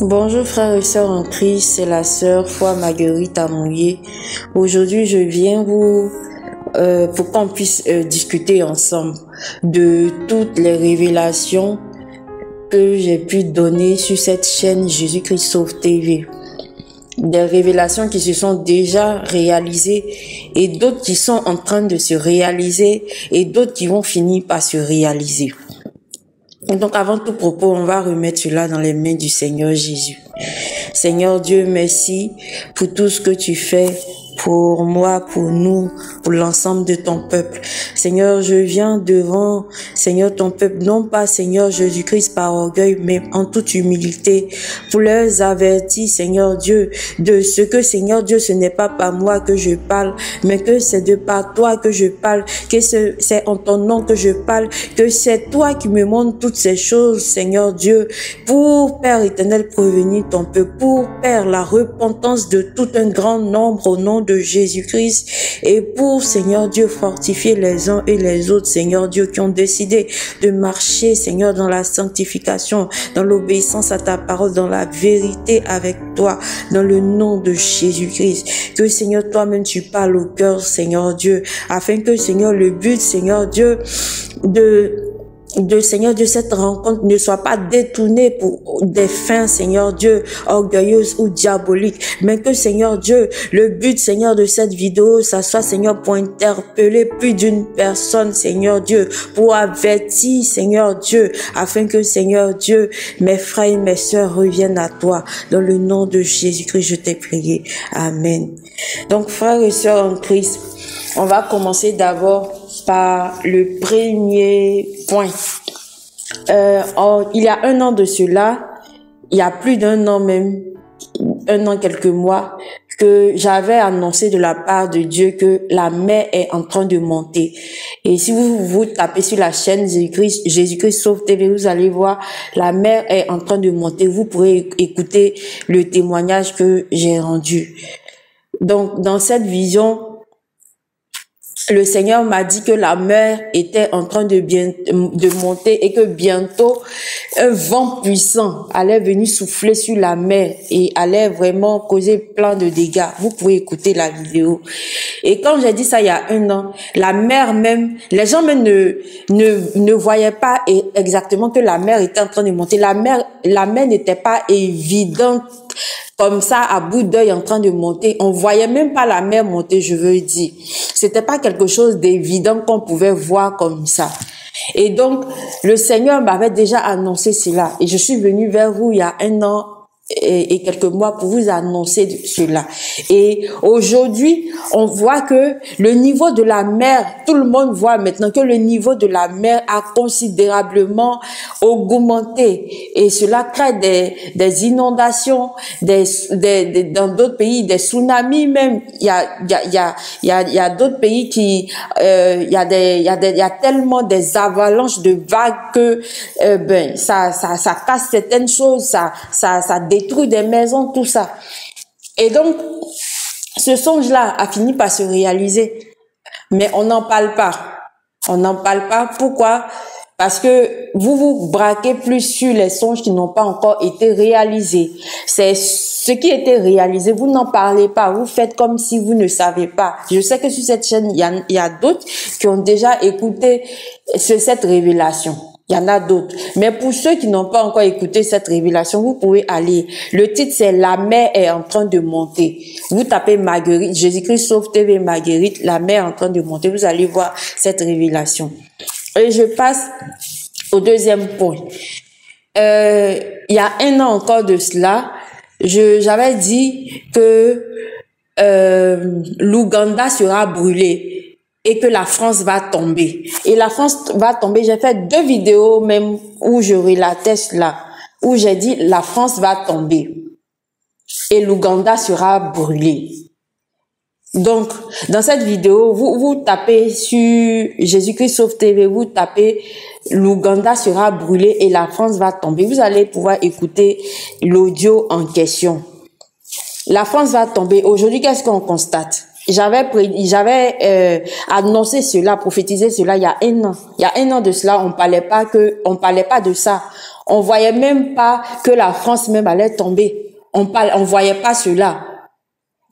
Bonjour frères et sœurs en Christ, c'est la sœur Foi Marguerite Amouillé. Aujourd'hui, je viens pour qu'on puisse discuter ensemble de toutes les révélations que j'ai pu donner sur cette chaîne Jésus-Christ Sauve TV. Des révélations qui se sont déjà réalisées et d'autres qui sont en train de se réaliser et d'autres qui vont finir par se réaliser. Donc avant tout propos, on va remettre cela dans les mains du Seigneur Jésus. Seigneur Dieu, merci pour tout ce que tu fais pour moi, pour nous, pour l'ensemble de ton peuple. Seigneur, je viens devant, Seigneur, ton peuple, non pas, Seigneur Jésus-Christ, par orgueil, mais en toute humilité, pour leur avertir, Seigneur Dieu, de ce que, Seigneur Dieu, ce n'est pas par moi que je parle, mais que c'est de par toi que je parle, que c'est en ton nom que je parle, que c'est toi qui me montres toutes ces choses, Seigneur Dieu, pour, Père éternel, prévenir ton peuple, pour, Père, la repentance de tout un grand nombre au nom de Jésus-Christ et pour, Seigneur Dieu, fortifier les uns et les autres, Seigneur Dieu, qui ont décidé de marcher, Seigneur, dans la sanctification, dans l'obéissance à ta parole, dans la vérité avec toi, dans le nom de Jésus-Christ. Que, Seigneur, toi-même, tu parles au cœur, Seigneur Dieu, afin que, Seigneur, le but, Seigneur Dieu, Seigneur Dieu, cette rencontre ne soit pas détournée pour des fins, Seigneur Dieu, orgueilleuses ou diaboliques, mais que, Seigneur Dieu, le but, Seigneur, de cette vidéo, ça soit, Seigneur, pour interpeller plus d'une personne, Seigneur Dieu, pour avertir, Seigneur Dieu, afin que, Seigneur Dieu, mes frères et mes sœurs reviennent à toi. Dans le nom de Jésus-Christ, je t'ai prié. Amen. Donc, frères et sœurs en Christ, on va commencer d'abord par le premier point. Il y a un an de cela, il y a plus d'un an même, un an, quelques mois, que j'avais annoncé de la part de Dieu que la mer est en train de monter. Et si vous tapez sur la chaîne Jésus-Christ Sauve TV, vous allez voir, la mer est en train de monter. Vous pourrez écouter le témoignage que j'ai rendu. Donc, dans cette vision, le Seigneur m'a dit que la mer était en train de monter et que bientôt un vent puissant allait venir souffler sur la mer et allait vraiment causer plein de dégâts. Vous pouvez écouter la vidéo. Et quand j'ai dit ça il y a un an, la mer même, les gens même ne voyaient pas exactement que la mer était en train de monter. La mer n'était pas évidente comme ça, à bout d'œil en train de monter. On voyait même pas la mer monter, je veux dire. C'était pas quelque chose d'évident qu'on pouvait voir comme ça. Et donc, le Seigneur m'avait déjà annoncé cela. Et je suis venue vers vous il y a un an et quelques mois pour vous annoncer cela. Et aujourd'hui, on voit que le niveau de la mer, tout le monde voit maintenant que le niveau de la mer a considérablement augmenté. Et cela crée des inondations, dans d'autres pays, des tsunamis même. Il y a d'autres pays qui, il y a tellement des avalanches de vagues que, ça casse certaines choses, ça détruit des maisons, tout ça. Et donc, ce songe-là a fini par se réaliser. Mais on n'en parle pas. On n'en parle pas. Pourquoi? Parce que vous vous braquez plus sur les songes qui n'ont pas encore été réalisés. C'est ce qui était réalisé. Vous n'en parlez pas. Vous faites comme si vous ne savez pas. Je sais que sur cette chaîne, il y a d'autres qui ont déjà écouté cette révélation. Il y en a d'autres. Mais pour ceux qui n'ont pas encore écouté cette révélation, vous pouvez aller. Le titre, c'est La mer est en train de monter. Vous tapez Marguerite, Jésus-Christ Sauve TV Marguerite, la mer est en train de monter. Vous allez voir cette révélation. Et je passe au deuxième point. Il y a un an encore de cela, j'avais dit que l'Ouganda sera brûlé et que la France va tomber. Et la France va tomber. J'ai fait 2 vidéos même où je relatais cela, où j'ai dit la France va tomber et l'Ouganda sera brûlé. Donc, dans cette vidéo, vous tapez sur Jésus-Christ Sauve TV, vous tapez l'Ouganda sera brûlé et la France va tomber. Vous allez pouvoir écouter l'audio en question. La France va tomber. Aujourd'hui, qu'est-ce qu'on constate? J'avais annoncé cela, prophétisé cela il y a un an. Il y a un an de cela, on parlait pas de ça. On voyait même pas que la France même allait tomber. On voyait pas cela.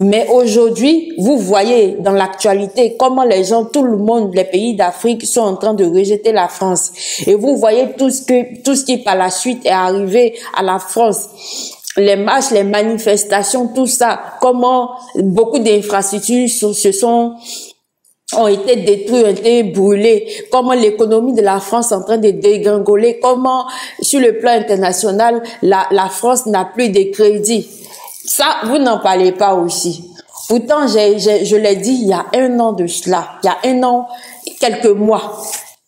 Mais aujourd'hui, vous voyez dans l'actualité comment les gens, tout le monde, les pays d'Afrique sont en train de rejeter la France. Et vous voyez tout ce qui par la suite est arrivé à la France. Les marches, les manifestations, tout ça, comment beaucoup d'infrastructures ont été détruites, ont été brûlées, comment l'économie de la France est en train de dégringoler, comment sur le plan international, la France n'a plus de crédit. Ça, vous n'en parlez pas aussi. Pourtant, je l'ai dit il y a un an de cela, il y a un an, quelques mois.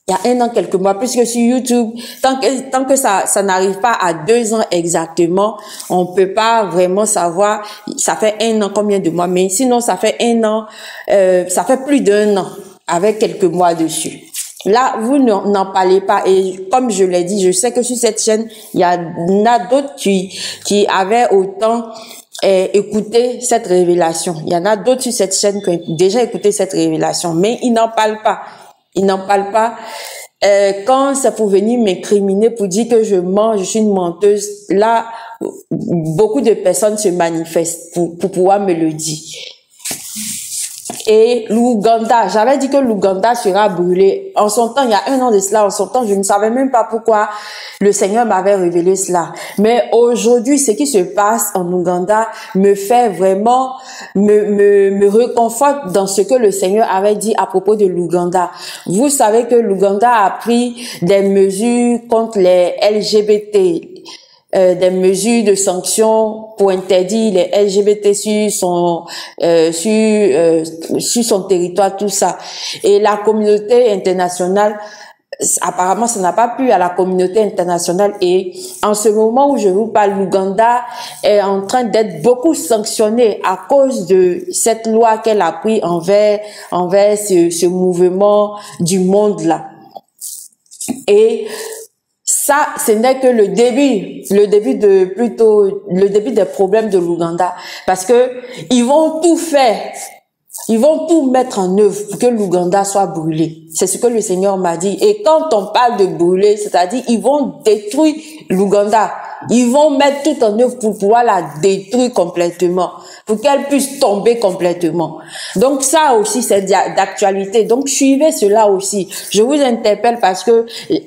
Il y a un an, quelques mois, puisque sur YouTube, tant que ça n'arrive pas à 2 ans exactement, on peut pas vraiment savoir, ça fait un an, combien de mois, mais sinon, ça fait un an, ça fait plus d'1 an, avec quelques mois dessus. Là, vous n'en parlez pas, et comme je l'ai dit, je sais que sur cette chaîne, il y en a d'autres qui avaient autant écouté cette révélation. Il y en a d'autres sur cette chaîne qui ont déjà écouté cette révélation, mais ils n'en parlent pas. Ils n'en parlent pas. Quand c'est pour venir m'incriminer, pour dire que je mens, je suis une menteuse, là, beaucoup de personnes se manifestent pour pouvoir me le dire. Et l'Ouganda, j'avais dit que l'Ouganda sera brûlé. En son temps, il y a un an de cela, en son temps, je ne savais même pas pourquoi le Seigneur m'avait révélé cela. Mais aujourd'hui, ce qui se passe en Ouganda me fait vraiment, me réconforte dans ce que le Seigneur avait dit à propos de l'Ouganda. Vous savez que l'Ouganda a pris des mesures contre les LGBT. Des mesures de sanctions pour interdire les LGBT sur son territoire, tout ça. Et la communauté internationale, apparemment, ça n'a pas plu à la communauté internationale. Et en ce moment où je vous parle, l'Ouganda est en train d'être beaucoup sanctionnée à cause de cette loi qu'elle a prise envers ce mouvement du monde là. Et ça, ce n'est que le début des problèmes de l'Ouganda. Parce que ils vont tout faire. Ils vont tout mettre en œuvre pour que l'Ouganda soit brûlé. C'est ce que le Seigneur m'a dit. Et quand on parle de brûler, c'est-à-dire ils vont détruire l'Ouganda. Ils vont mettre tout en œuvre pour pouvoir la détruire complètement, pour qu'elle puisse tomber complètement. Donc ça aussi, c'est d'actualité. Donc suivez cela aussi. Je vous interpelle parce que il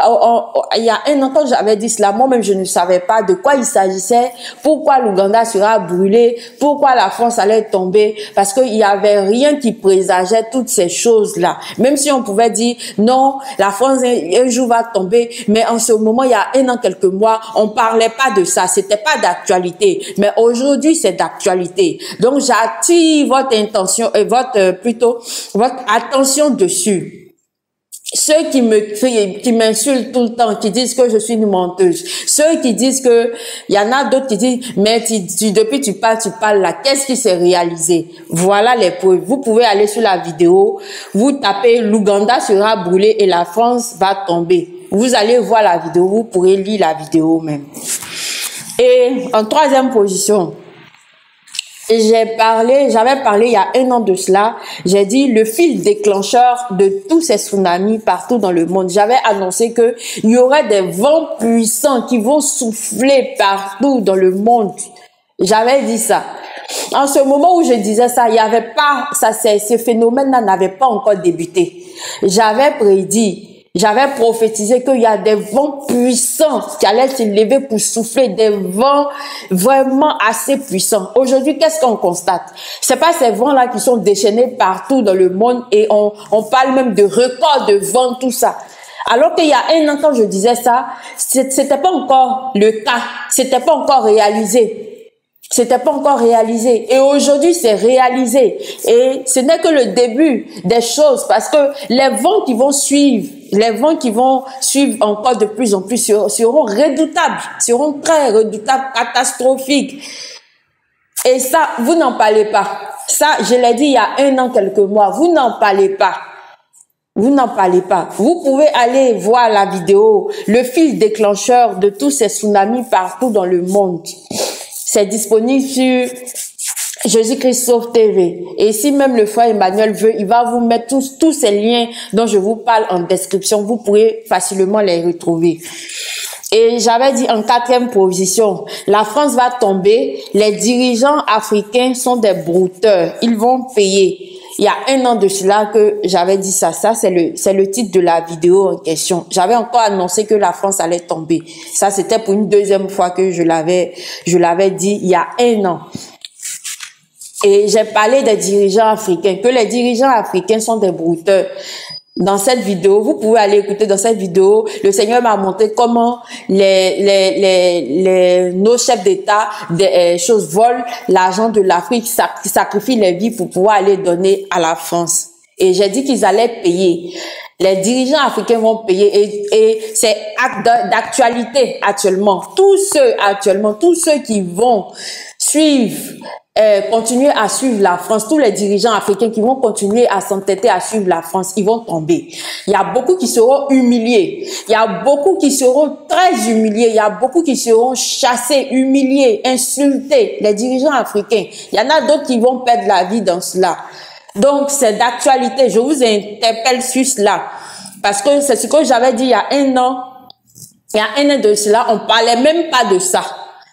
y a un an, quand j'avais dit cela, moi-même je ne savais pas de quoi il s'agissait, pourquoi l'Ouganda sera brûlé, pourquoi la France allait tomber, parce qu'il y avait rien qui présageait toutes ces choses-là. Même si on pouvait dire non, la France un jour va tomber, mais en ce moment, il y a un an, quelques mois, on parlait pas de ça, c'était pas d'actualité, mais aujourd'hui c'est d'actualité. Donc j'attire votre intention et votre attention dessus. Ceux qui m'insultent tout le temps, qui disent que je suis une menteuse, ceux qui disent que, il y en a d'autres qui disent, mais depuis tu parles là, qu'est-ce qui s'est réalisé? Voilà les preuves. Vous pouvez aller sur la vidéo, vous tapez l'Ouganda sera brûlé et la France va tomber. Vous allez voir la vidéo, vous pourrez lire la vidéo même. Et en troisième position, j'avais parlé il y a un an de cela, j'ai dit le fil déclencheur de tous ces tsunamis partout dans le monde. J'avais annoncé que il y aurait des vents puissants qui vont souffler partout dans le monde. J'avais dit ça. En ce moment où je disais ça, il y avait pas, ce phénomène-là n'avait pas encore débuté. J'avais prédit, j'avais prophétisé qu'il y a des vents puissants qui allaient se lever pour souffler, des vents vraiment assez puissants. Aujourd'hui, qu'est-ce qu'on constate? C'est pas ces vents-là qui sont déchaînés partout dans le monde et on parle même de records de vent, tout ça. Alors qu'il y a un an, quand je disais ça, c'était pas encore le cas, c'était pas encore réalisé. C'était pas encore réalisé. Et aujourd'hui, c'est réalisé. Et ce n'est que le début des choses parce que les vents qui vont suivre encore de plus en plus seront redoutables, seront très redoutables, catastrophiques. Et ça, vous n'en parlez pas. Ça, je l'ai dit il y a un an, quelques mois. Vous n'en parlez pas. Vous n'en parlez pas. Vous pouvez aller voir la vidéo, le fil déclencheur de tous ces tsunamis partout dans le monde. C'est disponible sur Jésus-Christ Sauve TV. Et si même le frère Emmanuel veut, il va vous mettre tous ces liens dont je vous parle en description. Vous pourrez facilement les retrouver. Et j'avais dit en 4e position, la France va tomber. Les dirigeants africains sont des brouteurs. Ils vont payer. Il y a un an de cela que j'avais dit ça. Ça, c'est le titre de la vidéo en question. J'avais encore annoncé que la France allait tomber. Ça, c'était pour une 2e fois que je l'avais dit il y a un an. Et j'ai parlé des dirigeants africains, que les dirigeants africains sont des brouteurs. Dans cette vidéo, vous pouvez aller écouter dans cette vidéo, le Seigneur m'a montré comment nos chefs d'État des choses volent l'argent de l'Afrique, sacrifient les vies pour pouvoir aller donner à la France. Et j'ai dit qu'ils allaient payer. Les dirigeants africains vont payer et c'est acte d'actualité actuellement. Tous ceux qui vont suivre continuer à suivre la France, tous les dirigeants africains qui vont continuer à s'entêter à suivre la France, ils vont tomber. Il y a beaucoup qui seront humiliés. Il y a beaucoup qui seront très humiliés. Il y a beaucoup qui seront chassés, humiliés, insultés. Les dirigeants africains. Il y en a d'autres qui vont perdre la vie dans cela. Donc, c'est d'actualité. Je vous interpelle sur cela. Parce que c'est ce que j'avais dit il y a un an. Il y a un an de cela, on parlait même pas de ça.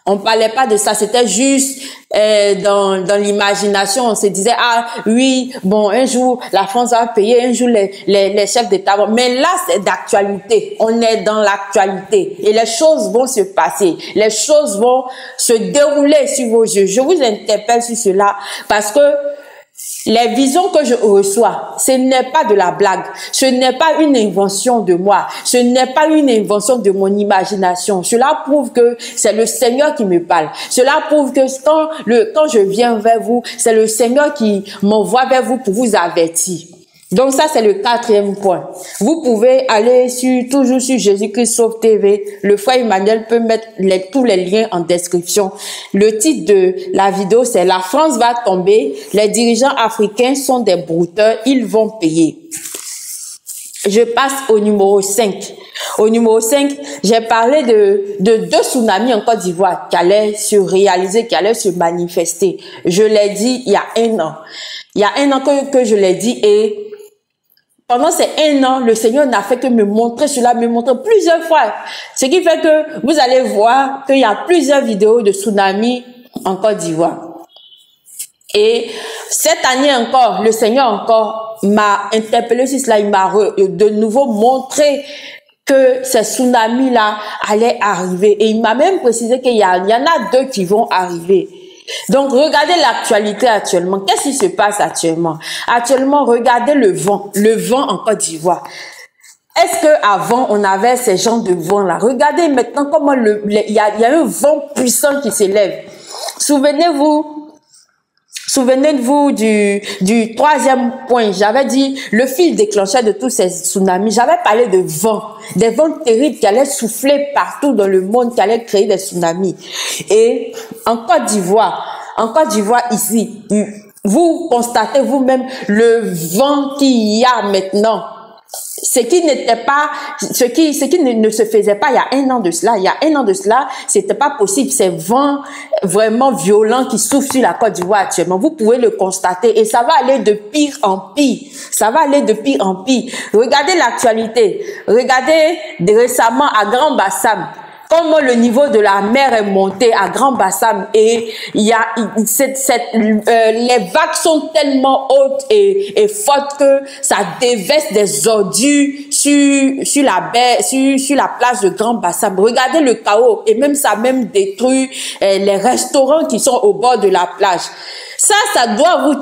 On parlait pas de ça, c'était juste dans l'imagination. On se disait ah oui, bon un jour la France va payer, un jour les chefs d'État vont. Mais là c'est d'actualité. On est dans l'actualité et les choses vont se passer, les choses vont se dérouler sur vos yeux. Je vous interpelle sur cela parce que les visions que je reçois, ce n'est pas de la blague, ce n'est pas une invention de moi, ce n'est pas une invention de mon imagination. Cela prouve que c'est le Seigneur qui me parle. Cela prouve que quand je viens vers vous, c'est le Seigneur qui m'envoie vers vous pour vous avertir. Donc ça, c'est le 4e point. Vous pouvez aller toujours sur Jésus-Christ Sauve TV. Le frère Emmanuel peut mettre tous les liens en description. Le titre de la vidéo, c'est « La France va tomber. Les dirigeants africains sont des brouteurs. Ils vont payer ». Je passe au numéro 5. Au numéro 5, j'ai parlé de 2 tsunamis en Côte d'Ivoire qui allaient se réaliser, qui allaient se manifester. Je l'ai dit il y a un an. Il y a un an que je l'ai dit et pendant ces 1 an, le Seigneur n'a fait que me montrer cela, me montrer plusieurs fois. Ce qui fait que vous allez voir qu'il y a plusieurs vidéos de tsunamis en Côte d'Ivoire. Et cette année encore, le Seigneur encore m'a interpellé sur cela. Il m'a de nouveau montré que ces tsunamis-là allaient arriver. Et il m'a même précisé qu'il y en a 2 qui vont arriver. Donc, regardez l'actualité actuellement. Qu'est-ce qui se passe actuellement? Actuellement, regardez le vent en Côte d'Ivoire. Est-ce que avant on avait ces genres de vent-là? Regardez maintenant comment il y a un vent puissant qui s'élève. Souvenez-vous du 3e point. J'avais dit le fil déclencheur de tous ces tsunamis. J'avais parlé de vent, des vents terribles qui allaient souffler partout dans le monde, qui allaient créer des tsunamis. Et en Côte d'Ivoire ici, vous constatez vous-même le vent qu'il y a maintenant. Ce qui ne se faisait pas il y a un an de cela. Il y a un an de cela, c'était pas possible. Ces vents vraiment violents qui soufflent sur la Côte d'Ivoire actuellement. Vous pouvez le constater et ça va aller de pire en pire. Ça va aller de pire en pire. Regardez l'actualité. Regardez récemment à Grand Bassam. Comment le niveau de la mer est monté à Grand Bassam et les vagues sont tellement hautes et fortes que ça déverse des ordures sur la plage de Grand Bassam. Regardez le chaos et même ça a même détruit les restaurants qui sont au bord de la plage. Ça doit vous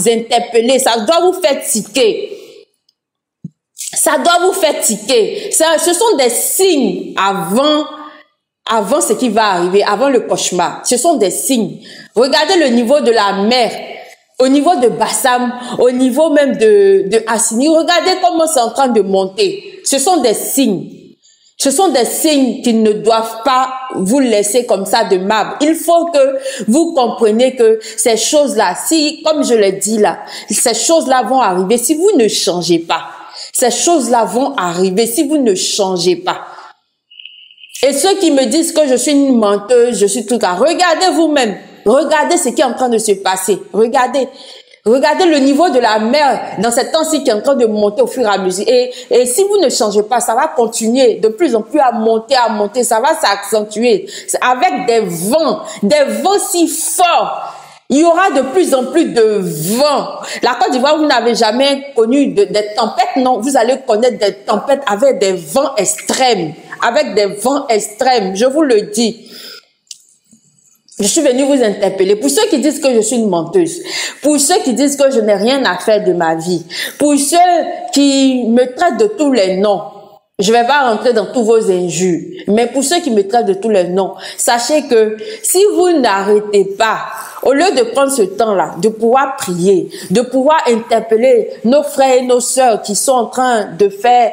interpeller, ça doit vous faire tiquer. Ça doit vous faire tiquer. Ce sont des signes avant ce qui va arriver, avant le cauchemar. Ce sont des signes. Regardez le niveau de la mer, au niveau de Bassam, au niveau même de Assini. Regardez comment c'est en train de monter. Ce sont des signes. Ce sont des signes qui ne doivent pas vous laisser comme ça de marbre. Il faut que vous compreniez que ces choses-là, comme je l'ai dit là, ces choses-là vont arriver si vous ne changez pas. Ces choses-là vont arriver si vous ne changez pas. Et ceux qui me disent que je suis une menteuse, je suis tout cas, regardez vous-même. Regardez ce qui est en train de se passer. Regardez. Regardez le niveau de la mer dans cette temps-ci qui est en train de monter au fur et à mesure. Et si vous ne changez pas, ça va continuer de plus en plus à monter, ça va s'accentuer. Avec des vents si forts. Il y aura de plus en plus de vent. La Côte d'Ivoire, vous n'avez jamais connu des tempêtes, non. Vous allez connaître des tempêtes avec des vents extrêmes. Avec des vents extrêmes, je vous le dis. Je suis venue vous interpeller. Pour ceux qui disent que je suis une menteuse, pour ceux qui disent que je n'ai rien à faire de ma vie, pour ceux qui me traitent de tous les noms, je vais pas rentrer dans tous vos injures, mais pour ceux qui me traitent de tous les noms, sachez que si vous n'arrêtez pas, au lieu de prendre ce temps-là, de pouvoir prier, de pouvoir interpeller nos frères et nos sœurs qui sont en train de faire,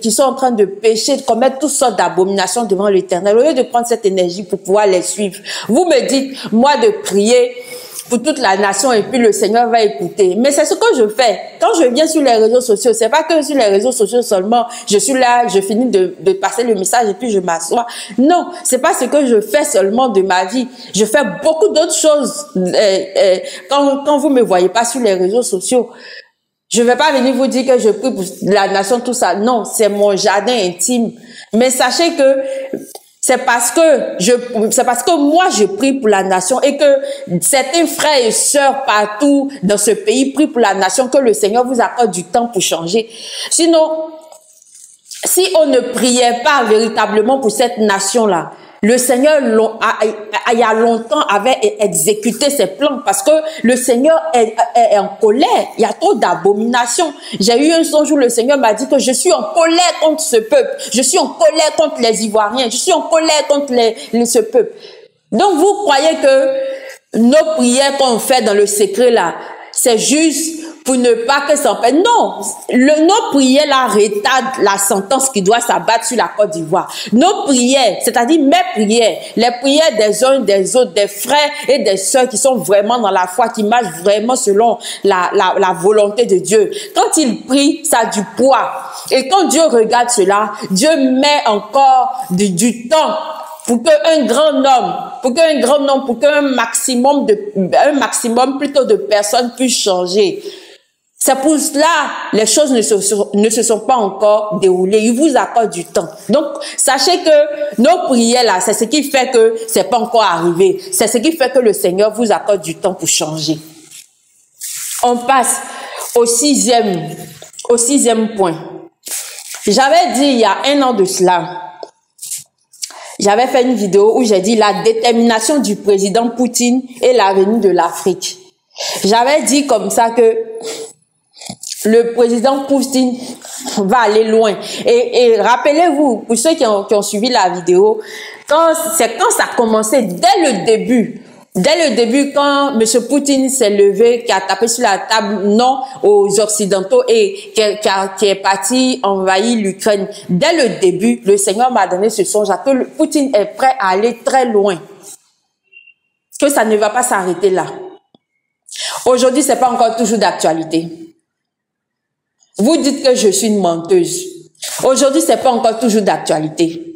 qui sont en train de pécher, de commettre toutes sortes d'abominations devant l'Éternel, au lieu de prendre cette énergie pour pouvoir les suivre, vous me dites, moi, de prier pour toute la nation et puis le Seigneur va écouter. Mais c'est ce que je fais. Quand je viens sur les réseaux sociaux, c'est pas que sur les réseaux sociaux seulement, je suis là, je finis de passer le message et puis je m'assois. Non, c'est pas ce que je fais seulement de ma vie. Je fais beaucoup d'autres choses. Quand vous me voyez pas sur les réseaux sociaux, je vais pas venir vous dire que je prie pour la nation, tout ça. Non, c'est mon jardin intime. Mais sachez que c'est parce que moi je prie pour la nation et que certains frères et sœurs partout dans ce pays prient pour la nation que le Seigneur vous accorde du temps pour changer. Sinon, si on ne priait pas véritablement pour cette nation-là, le Seigneur, il y a longtemps, avait exécuté ses plans parce que le Seigneur est en colère. Il y a trop d'abominations. J'ai eu un songe où le Seigneur m'a dit que je suis en colère contre ce peuple. Je suis en colère contre les Ivoiriens. Je suis en colère contre ce peuple. Donc, vous croyez que nos prières qu'on fait dans le secret là, c'est juste pour ne pas que ça empêche. Non, nos prières là retardent la sentence qui doit s'abattre sur la Côte d'Ivoire. Nos prières, c'est-à-dire mes prières, les prières des uns des autres, des frères et des sœurs qui sont vraiment dans la foi, qui marchent vraiment selon la volonté de Dieu. Quand ils prient, ça a du poids. Et quand Dieu regarde cela, Dieu met encore du temps pour qu'un grand nombre, pour qu'un maximum plutôt de personnes puissent changer. C'est pour cela, les choses ne se sont pas encore déroulées. Il vous accorde du temps. Donc, sachez que nos prières là, c'est ce qui fait que c'est pas encore arrivé. C'est ce qui fait que le Seigneur vous accorde du temps pour changer. On passe au sixième point. J'avais dit il y a 1 an de cela, j'avais fait une vidéo où j'ai dit la détermination du président Poutine et l'avenir de l'Afrique. J'avais dit comme ça que le président Poutine va aller loin. Et rappelez-vous, pour ceux qui ont suivi la vidéo, quand ça a commencé dès le début, quand M. Poutine s'est levé, qui a tapé sur la table non aux Occidentaux et qui est parti envahir l'Ukraine, dès le début, le Seigneur m'a donné ce songe que Poutine est prêt à aller très loin. Que ça ne va pas s'arrêter là. Aujourd'hui, c'est pas encore toujours d'actualité. Vous dites que je suis une menteuse. Aujourd'hui, c'est pas encore toujours d'actualité.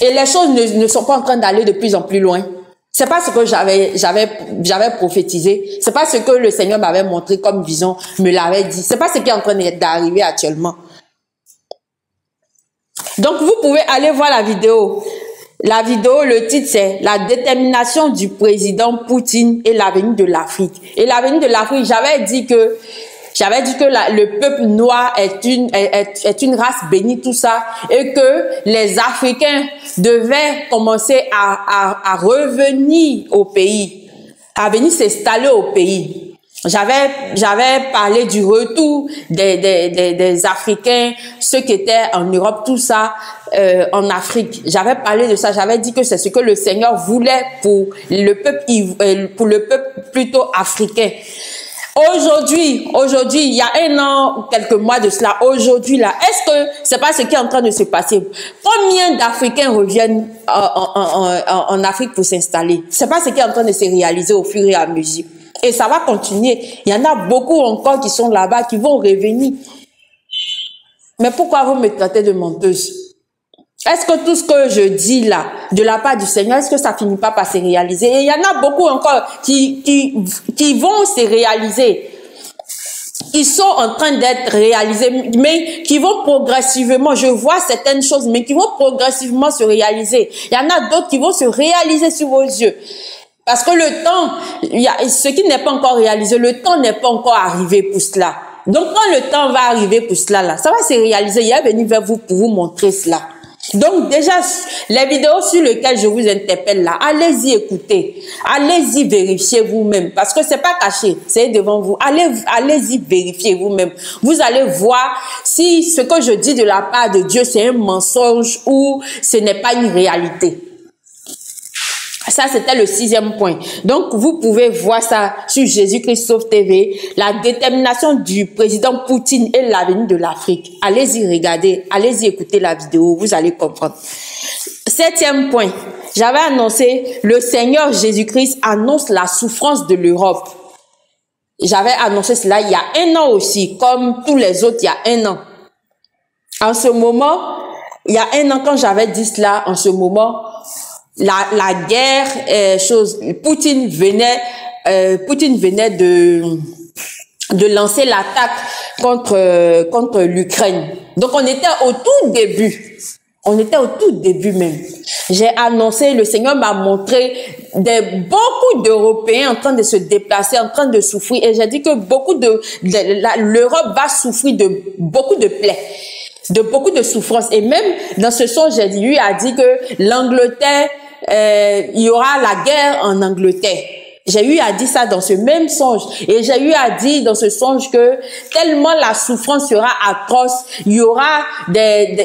Et les choses ne sont pas en train d'aller de plus en plus loin. C'est pas ce que j'avais prophétisé. C'est pas ce que le Seigneur m'avait montré comme vision, me l'avait dit. C'est pas ce qui est en train d'arriver actuellement. Donc, vous pouvez aller voir la vidéo. La vidéo, le titre, c'est la détermination du président Poutine et l'avenir de l'Afrique. Et l'avenir de l'Afrique, j'avais dit que le peuple noir est une race bénie, tout ça, et que les Africains devaient commencer à revenir au pays, à venir s'installer au pays. J'avais parlé du retour des Africains, ceux qui étaient en Europe, tout ça, en Afrique. J'avais parlé de ça. J'avais dit que c'est ce que le Seigneur voulait pour le peuple plutôt africain. Aujourd'hui, il y a 1 an ou quelques mois de cela, aujourd'hui là, est-ce que c'est pas ce qui est en train de se passer? Combien d'Africains reviennent en Afrique pour s'installer? C'est pas ce qui est en train de se réaliser au fur et à mesure. Et ça va continuer. Il y en a beaucoup encore qui sont là-bas, qui vont revenir. Mais pourquoi vous me traitez de menteuse? Est-ce que tout ce que je dis là, de la part du Seigneur, est-ce que ça finit pas par se réaliser? Et il y en a beaucoup encore qui vont se réaliser. Ils sont en train d'être réalisés, mais qui vont progressivement, je vois certaines choses, mais qui vont progressivement se réaliser. Il y en a d'autres qui vont se réaliser sous vos yeux. Parce que le temps, ce qui n'est pas encore réalisé, le temps n'est pas encore arrivé pour cela. Donc quand le temps va arriver pour cela, là, ça va se réaliser. Il est venu vers vous pour vous montrer cela. Donc déjà, les vidéos sur lesquelles je vous interpelle là, allez-y écouter, allez-y vérifier vous-même, parce que c'est pas caché, c'est devant vous. Allez-y vérifier vous-même. Vous allez voir si ce que je dis de la part de Dieu, c'est un mensonge ou ce n'est pas une réalité. Ça, c'était le 6e point. Donc, vous pouvez voir ça sur Jésus-Christ Sauve TV, la détermination du président Poutine et l'avenir de l'Afrique. Allez-y regarder, allez-y écouter la vidéo, vous allez comprendre. 7e point, j'avais annoncé, le Seigneur Jésus-Christ annonce la souffrance de l'Europe. J'avais annoncé cela il y a 1 an aussi, comme tous les autres il y a 1 an. En ce moment, il y a 1 an quand j'avais dit cela, en ce moment, la guerre, Poutine venait de lancer l'attaque contre l'Ukraine. Donc on était au tout début. On était au tout début même. J'ai annoncé, le Seigneur m'a montré beaucoup d'Européens en train de se déplacer, en train de souffrir. Et j'ai dit que l'Europe va souffrir de beaucoup de plaies, de beaucoup de souffrances. Et même dans ce songe, lui a dit que l'Angleterre, il y aura la guerre en Angleterre. J'ai eu à dire ça dans ce même songe. Et j'ai eu à dire dans ce songe que tellement la souffrance sera atroce, il y aura les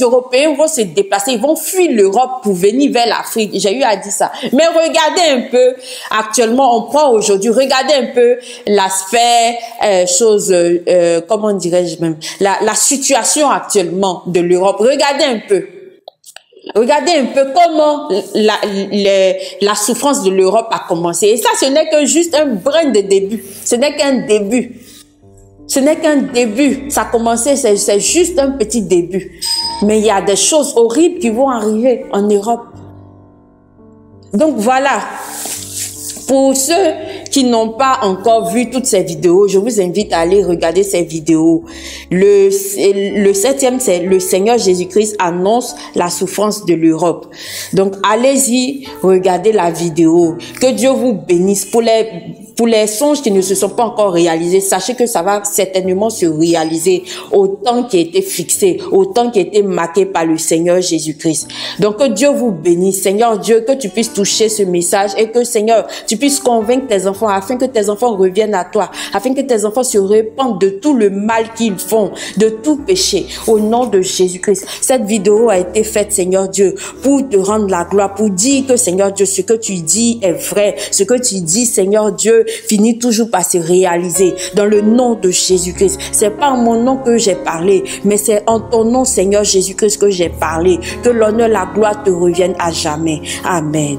Européens vont se déplacer, ils vont fuir l'Europe pour venir vers l'Afrique. J'ai eu à dire ça. Mais regardez un peu, actuellement, on prend aujourd'hui, regardez un peu l'aspect, comment dirais-je même, la situation actuellement de l'Europe. Regardez un peu. Regardez un peu comment la souffrance de l'Europe a commencé. Et ça, ce n'est que juste un brin de début. Ce n'est qu'un début. Ce n'est qu'un début. Ça a commencé, c'est juste un petit début. Mais il y a des choses horribles qui vont arriver en Europe. Donc voilà. Pour ceux qui n'ont pas encore vu toutes ces vidéos, je vous invite à aller regarder ces vidéos. Le 7e, c'est le Seigneur Jésus-Christ annonce la souffrance de l'Europe. Donc, allez-y, regardez la vidéo. Que Dieu vous bénisse pour les songes qui ne se sont pas encore réalisés. Sachez que ça va certainement se réaliser au temps qui a été fixé, au temps qui a été marqué par le Seigneur Jésus-Christ. Donc, que Dieu vous bénisse. Seigneur Dieu, que tu puisses toucher ce message et que, Seigneur, tu puisses convaincre tes enfants afin que tes enfants reviennent à toi, afin que tes enfants se répandent de tout le mal qu'ils font, de tout péché. Au nom de Jésus-Christ. Cette vidéo a été faite, Seigneur Dieu, pour te rendre la gloire, pour dire que, Seigneur Dieu, ce que tu dis est vrai. Ce que tu dis, Seigneur Dieu, finit toujours par se réaliser dans le nom de Jésus-Christ. C'est pas en mon nom que j'ai parlé, mais c'est en ton nom, Seigneur Jésus-Christ, que j'ai parlé. Que l'honneur, la gloire te reviennent à jamais. Amen.